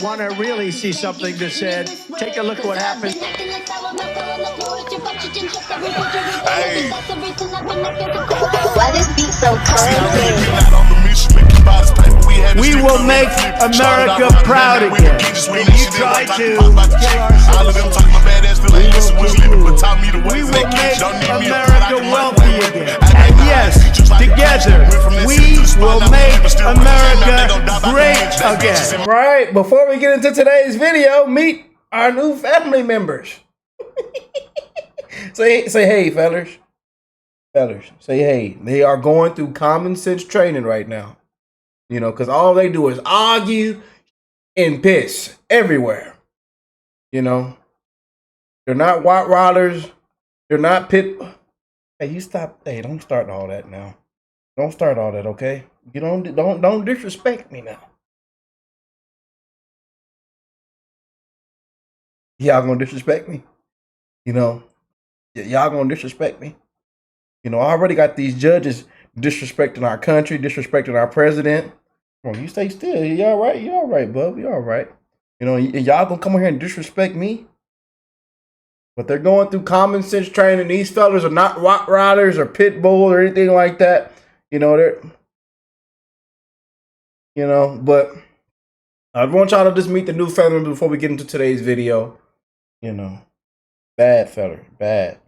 Want to really see something that said, take a look at what happened. Hey. Why this beat so cold? We will make America proud again. And you try to kill our We will make America wealthy again. And yes, together, we will make America great again. Right, before we get into today's video, meet our new family members. say hey, fellas. Fellas, say hey. They are going through common sense training right now. You know, because all they do is argue and piss everywhere. You know, they're not white riders. They're not pit. Hey, you stop. Hey, don't start all that now. Don't start all that, okay? You don't disrespect me now. Y'all gonna disrespect me? You know, y'all gonna disrespect me? You know, I already got these judges disrespecting our country, disrespecting our president. Come on, you stay still. You all right? You all right, bub? You all right? You know, y'all gonna come over here and disrespect me? But they're going through common sense training. These fellas are not rock riders or pit bulls or anything like that. You know, but I want y'all to just meet the new family members before we get into today's video. You know, bad fella, bad.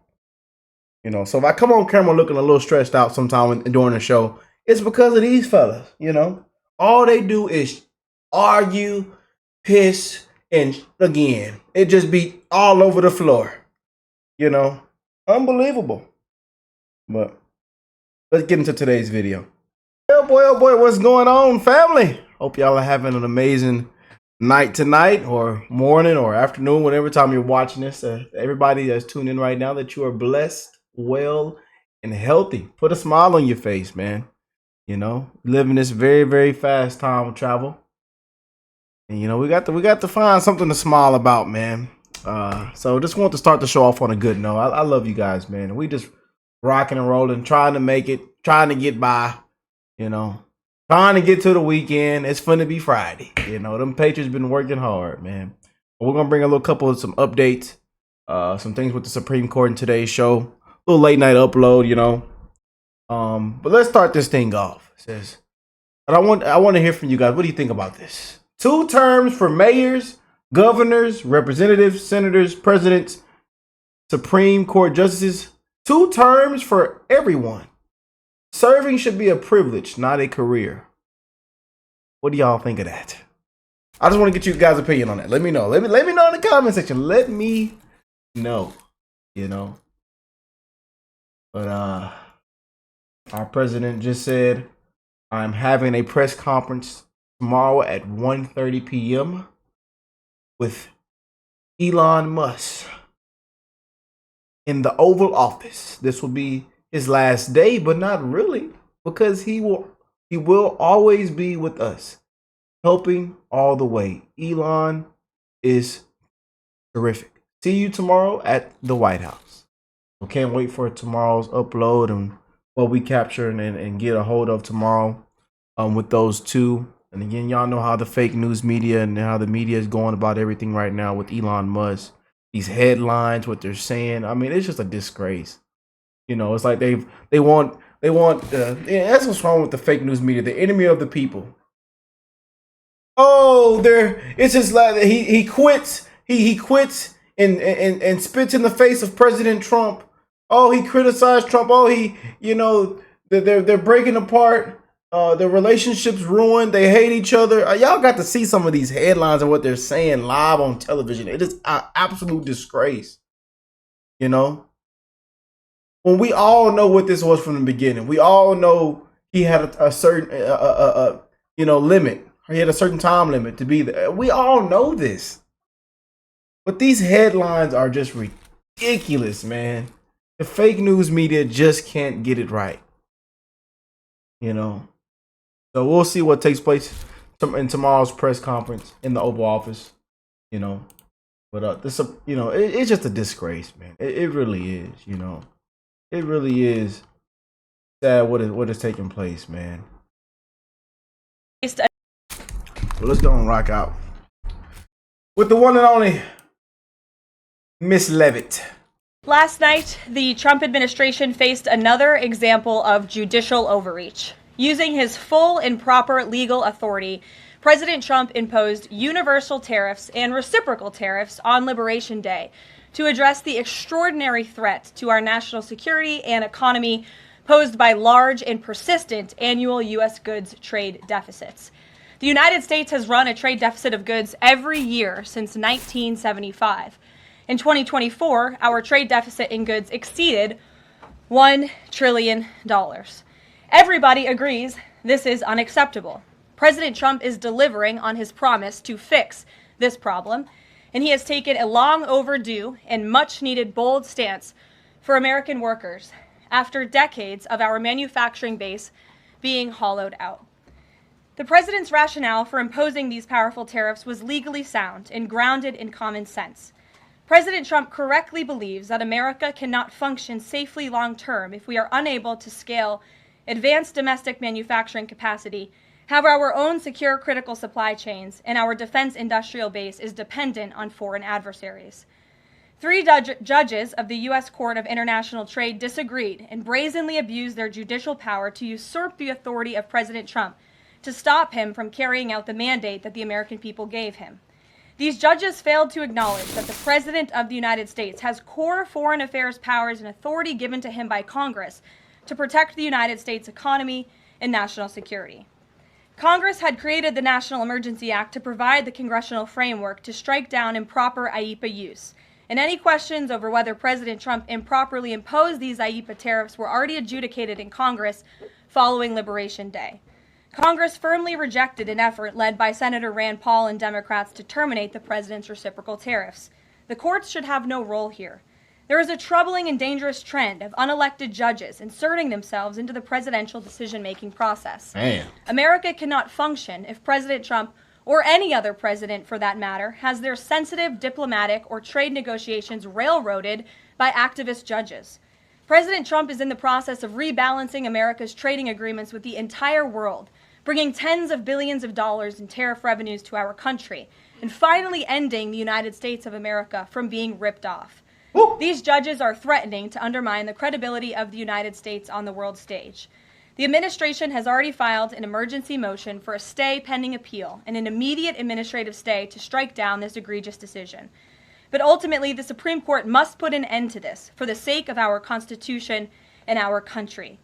You know, so if I come on camera looking a little stressed out sometime during the show, it's because of these fellas. You know, all they do is argue, piss, and again, it just be all over the floor. You know, unbelievable. But let's get into today's video. Oh boy, what's going on, family? Hope y'all are having an amazing night tonight, or morning, or afternoon, whatever time you're watching this. Everybody that's tuned in right now, that you are blessed, well, and healthy. Put a smile on your face, man. You know, living this very, very fast time of travel. And you know, we got to find something to smile about, man. So just want to start the show off on a good note. I love you guys, man. We just rocking and rolling, trying to make it, trying to get by, you know, trying to get to the weekend. It's fun to be Friday. You know, them Patriots been working hard, man. But we're gonna bring a little couple of some updates, some things with the Supreme Court in today's show. A little late night upload, you know. But let's start this thing off. It says, and I want to hear from you guys. What do you think about this? 2 terms for mayors, governors, representatives, senators, presidents, Supreme Court justices. 2 terms for everyone. Serving should be a privilege, not a career. What do y'all think of that? I just want to get you guys' opinion on that. Let me know. Let me know in the comment section. Let me know. You know. But our president just said, I'm having a press conference tomorrow at 1:30 p.m. with Elon Musk in the Oval Office. This will be his last day, but not really, because he will always be with us, helping all the way. Elon is terrific. See you tomorrow at the White House. I can't wait for tomorrow's upload and what we capture and get a hold of tomorrow with those 2. And again, y'all know how the fake news media and how the media is going about everything right now with Elon Musk. These headlines, what they're saying. I mean, it's just a disgrace. You know, it's like they want that's what's wrong with the fake news media, the enemy of the people. Oh, it's just like he quits. He quits and spits in the face of President Trump. Oh, he criticized Trump. Oh, they're breaking apart. Their relationships ruined. They hate each other. Y'all got to see some of these headlines and what they're saying live on television. It is an absolute disgrace. You know, when we all know what this was from the beginning, we all know he had a certain limit. He had a certain time limit to be there. We all know this, but these headlines are just ridiculous, man. The fake news media just can't get it right. You know. So we'll see what takes place in tomorrow's press conference in the Oval Office, you know. But it's just a disgrace, man. It really is, you know. It really is sad what is taking place, man. Well, let's go and rock out. with the one and only Miss Levitt. Last night, the Trump administration faced another example of judicial overreach. Using his full and proper legal authority, President Trump imposed universal tariffs and reciprocal tariffs on Liberation Day to address the extraordinary threat to our national security and economy posed by large and persistent annual U.S. goods trade deficits. The United States has run a trade deficit of goods every year since 1975. In 2024, our trade deficit in goods exceeded $1 trillion. Everybody agrees this is unacceptable. President Trump is delivering on his promise to fix this problem, and he has taken a long overdue and much needed bold stance for American workers after decades of our manufacturing base being hollowed out. The president's rationale for imposing these powerful tariffs was legally sound and grounded in common sense. President Trump correctly believes that America cannot function safely long-term if we are unable to scale advanced domestic manufacturing capacity, have our own secure critical supply chains, and our defense industrial base is dependent on foreign adversaries. 3 judges of the U.S. Court of International Trade disagreed and brazenly abused their judicial power to usurp the authority of President Trump to stop him from carrying out the mandate that the American people gave him. These judges failed to acknowledge that the President of the United States has core foreign affairs powers and authority given to him by Congress to protect the United States economy and national security. Congress had created the National Emergency Act to provide the congressional framework to strike down improper IEEPA use, and any questions over whether President Trump improperly imposed these IEEPA tariffs were already adjudicated in Congress following Liberation Day. Congress firmly rejected an effort led by Senator Rand Paul and Democrats to terminate the president's reciprocal tariffs. The courts should have no role here. There is a troubling and dangerous trend of unelected judges inserting themselves into the presidential decision-making process. Man. America cannot function if President Trump, or any other president for that matter, has their sensitive diplomatic or trade negotiations railroaded by activist judges. President Trump is in the process of rebalancing America's trading agreements with the entire world, bringing tens of billions of dollars in tariff revenues to our country, and finally ending the United States of America from being ripped off. Woo. These judges are threatening to undermine the credibility of the United States on the world stage. The administration has already filed an emergency motion for a stay pending appeal and an immediate administrative stay to strike down this egregious decision. But ultimately, the Supreme Court must put an end to this for the sake of our Constitution and our country.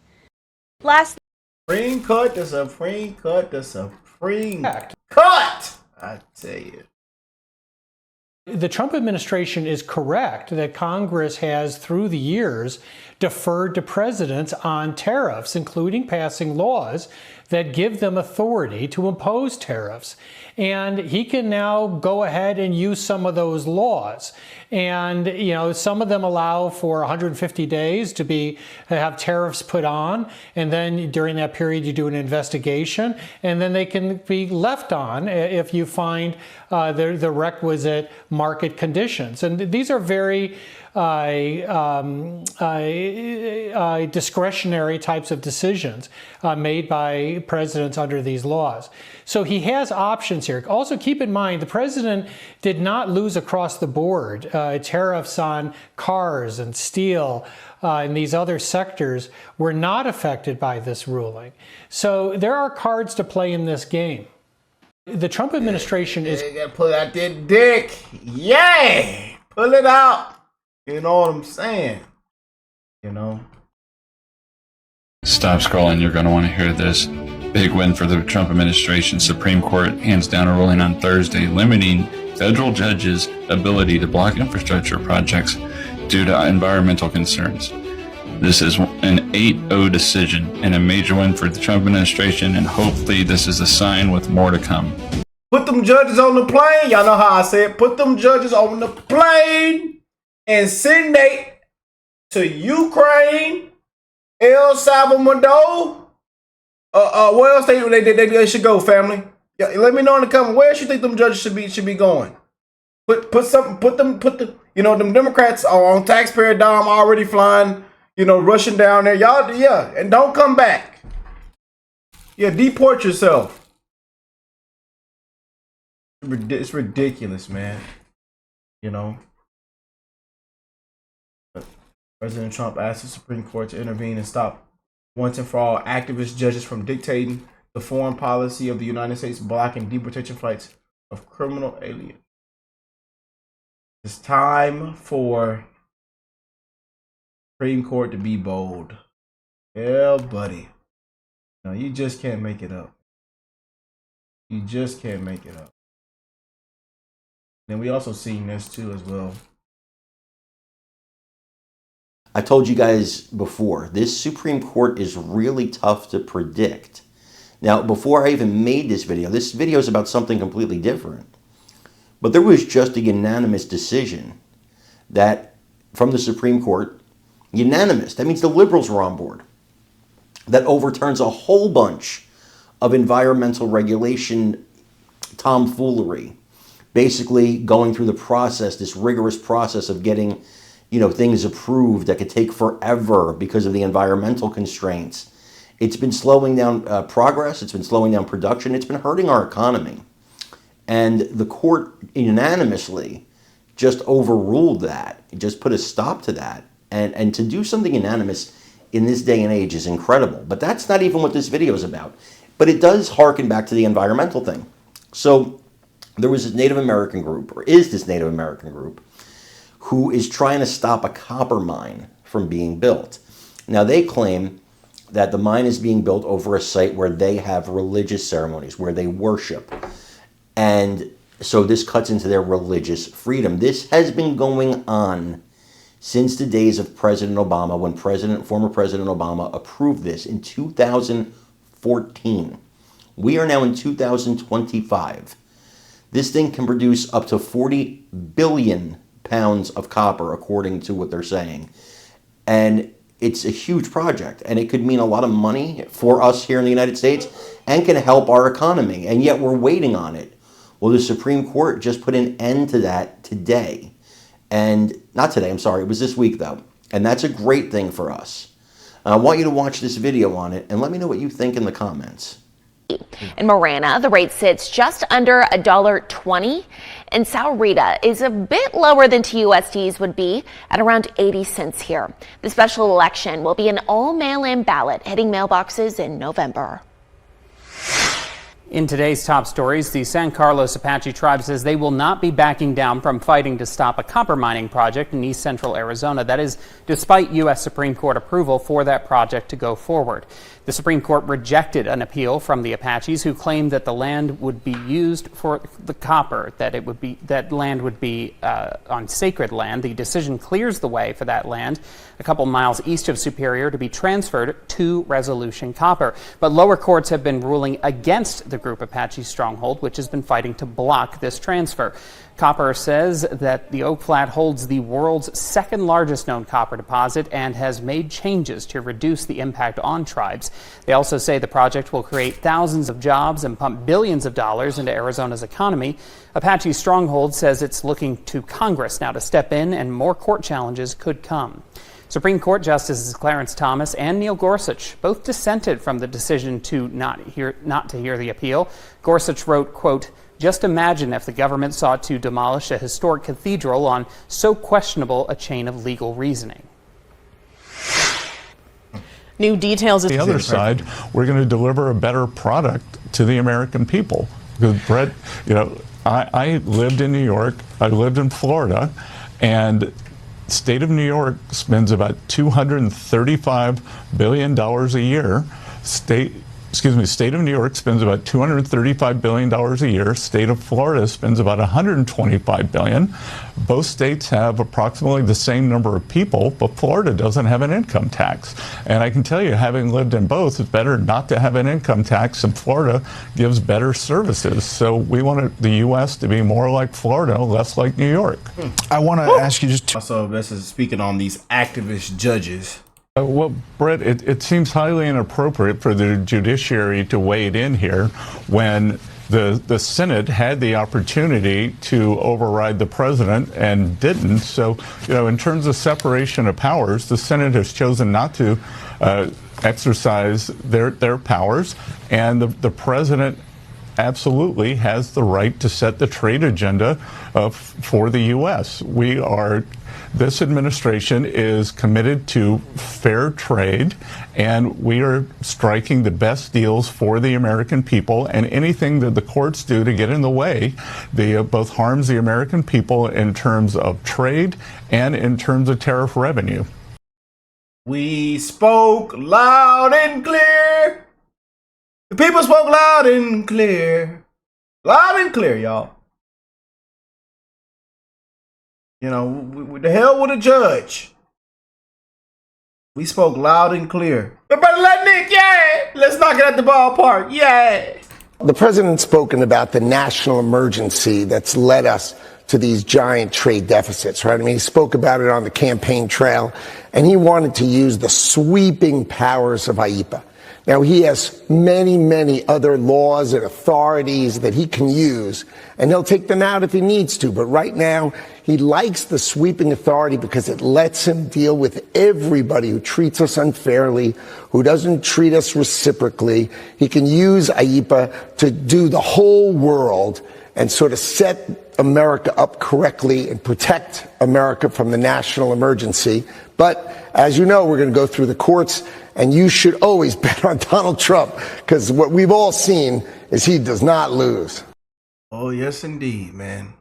Last Supreme Court, the Supreme Court, the Supreme Court. I tell you. The Trump administration is correct that Congress has, through the years, deferred to presidents on tariffs, including passing laws that give them authority to impose tariffs. And he can now go ahead and use some of those laws. And, you know, some of them allow for 150 days to have tariffs put on. And then during that period, you do an investigation. And then they can be left on if you find the requisite market conditions. And these are very discretionary types of decisions made by presidents under these laws. So he has options here. Also keep in mind, the president did not lose across the board. Tariffs on cars and steel and these other sectors were not affected by this ruling. So there are cards to play in this game. The Trump administration is... You gotta pull out that dick. Yay! Pull it out. You know what I'm saying? You know? Stop scrolling, you're going to want to hear this. Big win for the Trump administration. Supreme Court hands down a ruling on Thursday limiting federal judges' ability to block infrastructure projects due to environmental concerns. This is an 8-0 decision and a major win for the Trump administration, and hopefully this is a sign with more to come. Put them judges on the plane. Y'all know how I say it. Put them judges on the plane and send they to Ukraine, El Salvador. Where else they should go, family? Yeah, let me know in the comments. Where you think them judges should be going? Put the you know, them Democrats are on taxpayer dime already flying, you know, rushing down there. Y'all, yeah, and don't come back. Yeah, deport yourself. It's ridiculous, man. You know. But President Trump asked the Supreme Court to intervene and stop once and for all activist judges from dictating the foreign policy of the United States, blocking deportation flights of criminal aliens. It's time for Supreme Court to be bold. Yeah, buddy. No, you just can't make it up. You just can't make it up. And we also seen this too as well. I told you guys before, this Supreme Court is really tough to predict. Now, before I even made this video is about something completely different. But there was just a unanimous decision that from the Supreme Court, unanimous, that means the liberals were on board, that overturns a whole bunch of environmental regulation tomfoolery, basically going through the process, this rigorous process of getting things approved that could take forever because of the environmental constraints. It's been slowing down progress. It's been slowing down production. It's been hurting our economy. And the court unanimously just overruled that. It just put a stop to that. And to do something unanimous in this day and age is incredible. But that's not even what this video is about. But it does harken back to the environmental thing. So there was this Native American group, or is this Native American group, who is trying to stop a copper mine from being built. Now, they claim that the mine is being built over a site where they have religious ceremonies, where they worship. And so this cuts into their religious freedom. This has been going on since the days of President Obama, when former President Obama approved this in 2014. We are now in 2025. This thing can produce up to 40 billion pounds of copper, according to what they're saying. And it's a huge project, and it could mean a lot of money for us here in the United States and can help our economy. And yet we're waiting on it. Well, the Supreme Court just put an end to that today. And not today, I'm sorry, it was this week though. And that's a great thing for us. I want you to watch this video on it and let me know what you think in the comments. In Marana, the rate sits just under $1.20, and Sahuarita is a bit lower than TUSD's would be at around 80 cents here. The special election will be an all mail-in ballot hitting mailboxes in November. In today's top stories, the San Carlos Apache tribe says they will not be backing down from fighting to stop a copper mining project in east central Arizona. That is despite U.S. Supreme Court approval for that project to go forward. The Supreme Court rejected an appeal from the Apaches, who claimed that the land would be used for the copper, that land would be on sacred land. The decision clears the way for that land a couple miles east of Superior to be transferred to Resolution Copper. But lower courts have been ruling against the group Apache stronghold, which has been fighting to block this transfer. Copper says that the Oak Flat holds the world's second largest known copper deposit and has made changes to reduce the impact on tribes. They also say the project will create thousands of jobs and pump billions of dollars into Arizona's economy. Apache Stronghold says it's looking to Congress now to step in, and more court challenges could come. Supreme Court Justices Clarence Thomas and Neil Gorsuch both dissented from the decision to not to hear the appeal. Gorsuch wrote, quote, "Just imagine if the government sought to demolish a historic cathedral on so questionable a chain of legal reasoning." New details. The other side, we're going to deliver a better product to the American people. Because Brett, I lived in New York, I lived in Florida, and state of New York spends about $235 billion a year. State of New York spends about $235 billion a year. State of Florida spends about $125 billion. Both states have approximately the same number of people, but Florida doesn't have an income tax. And I can tell you, having lived in both, it's better not to have an income tax, and Florida gives better services. So we want the U.S. to be more like Florida, less like New York. I want to ask you just... Also, this is speaking on these activist judges. Well, Brett, it seems highly inappropriate for the judiciary to wade in here when the Senate had the opportunity to override the president and didn't. So, in terms of separation of powers, the Senate has chosen not to exercise their powers, and the president absolutely has the right to set the trade agenda for the U.S. This administration is committed to fair trade, and we are striking the best deals for the American people, and anything that the courts do to get in the way, both harms the American people in terms of trade and in terms of tariff revenue. We spoke loud and clear. The people spoke loud and clear. Loud and clear, y'all. You know, the hell with a judge. We spoke loud and clear. Everybody let Nick, yeah. Let's knock it at the ballpark, yeah. The president's spoken about the national emergency that's led us to these giant trade deficits, right? I mean, he spoke about it on the campaign trail, and he wanted to use the sweeping powers of IEPA. Now, he has many, many other laws and authorities that he can use, and he'll take them out if he needs to. But right now, he likes the sweeping authority because it lets him deal with everybody who treats us unfairly, who doesn't treat us reciprocally. He can use IEPA to do the whole world and sort of set America up correctly and protect America from the national emergency. But as you know, we're going to go through the courts, and you should always bet on Donald Trump, because what we've all seen is he does not lose. Oh, yes, indeed, man.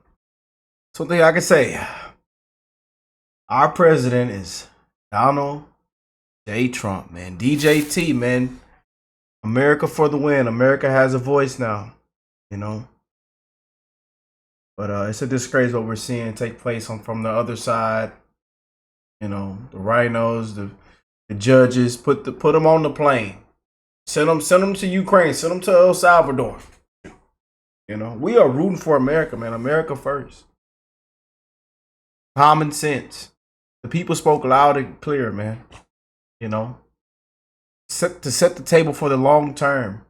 Something I can say. Our president is Donald J. Trump, man. DJT, man. America for the win. America has a voice now, you know. But it's a disgrace what we're seeing take place from the other side. You know, the rhinos, the judges, put them on the plane. Send them to Ukraine. Send them to El Salvador. You know, we are rooting for America, man. America first. Common sense. The people spoke loud and clear, man. You know, to set the table for the long term.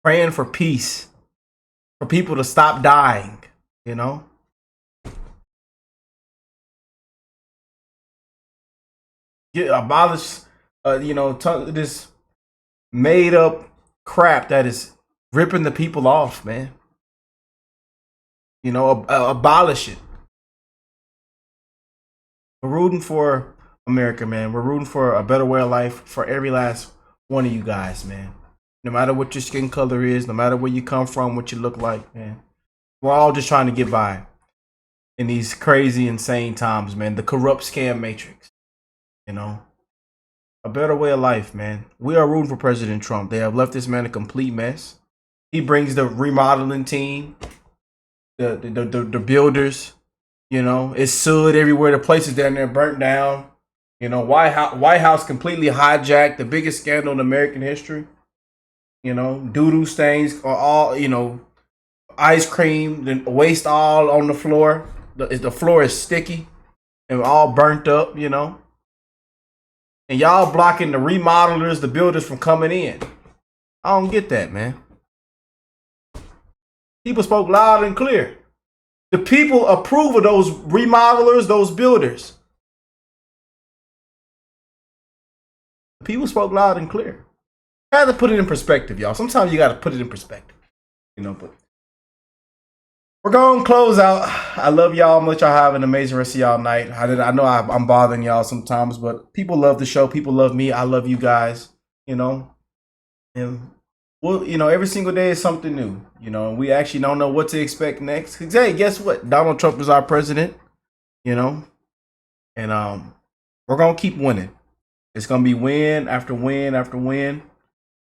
Praying for peace. For people to stop dying, you know? Abolish, this made up crap that is ripping the people off, man. You know, abolish it. We're rooting for America, man. We're rooting for a better way of life for every last one of you guys, man. No matter what your skin color is, no matter where you come from, what you look like, man. We're all just trying to get by in these crazy, insane times, man. The corrupt scam matrix, you know. A better way of life, man. We are rooting for President Trump. They have left this man a complete mess. He brings the remodeling team, the builders, you know. It's soot everywhere. The place is down there burnt down. You know, White House completely hijacked, the biggest scandal in American history. You know, doo-doo stains are all, you know, ice cream, then waste all on the floor. The floor is sticky and all burnt up, you know. And y'all blocking the remodelers, the builders from coming in. I don't get that, man. People spoke loud and clear. The people approve of those remodelers, those builders. The people spoke loud and clear. I had to put it in perspective, y'all. Sometimes you got to put it in perspective, you know. But we're going to close out. I love y'all. I'm gonna let y'all have an amazing rest of y'all night. I know I'm bothering y'all sometimes, but people love the show. People love me. I love you guys, you know. And well, you know, every single day is something new, you know. And we actually don't know what to expect next. 'Cause, hey, guess what? Donald Trump is our president, you know. And we're gonna keep winning. It's gonna be win after win after win.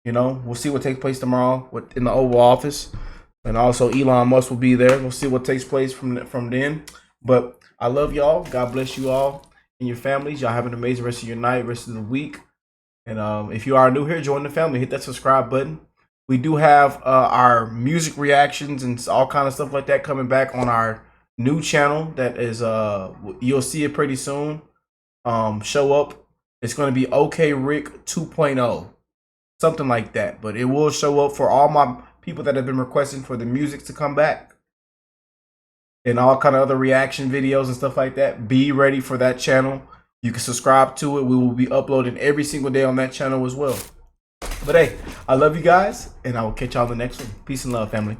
You know, we'll see what takes place tomorrow in the Oval Office. And also Elon Musk will be there. We'll see what takes place from then. But I love y'all. God bless you all and your families. Y'all have an amazing rest of your night, rest of the week. And if you are new here, join the family. Hit that subscribe button. We do have our music reactions and all kind of stuff like that coming back on our new channel. That is, you'll see it pretty soon. Show up. It's going to be OkayRickk 2.0. Something like that, but it will show up for all my people that have been requesting for the music to come back and all kind of other reaction videos and stuff like that. Be ready for that channel. You can subscribe to it. We will be uploading every single day on that channel as well. But hey, I love you guys, and I will catch y'all in the next one. Peace and love, family.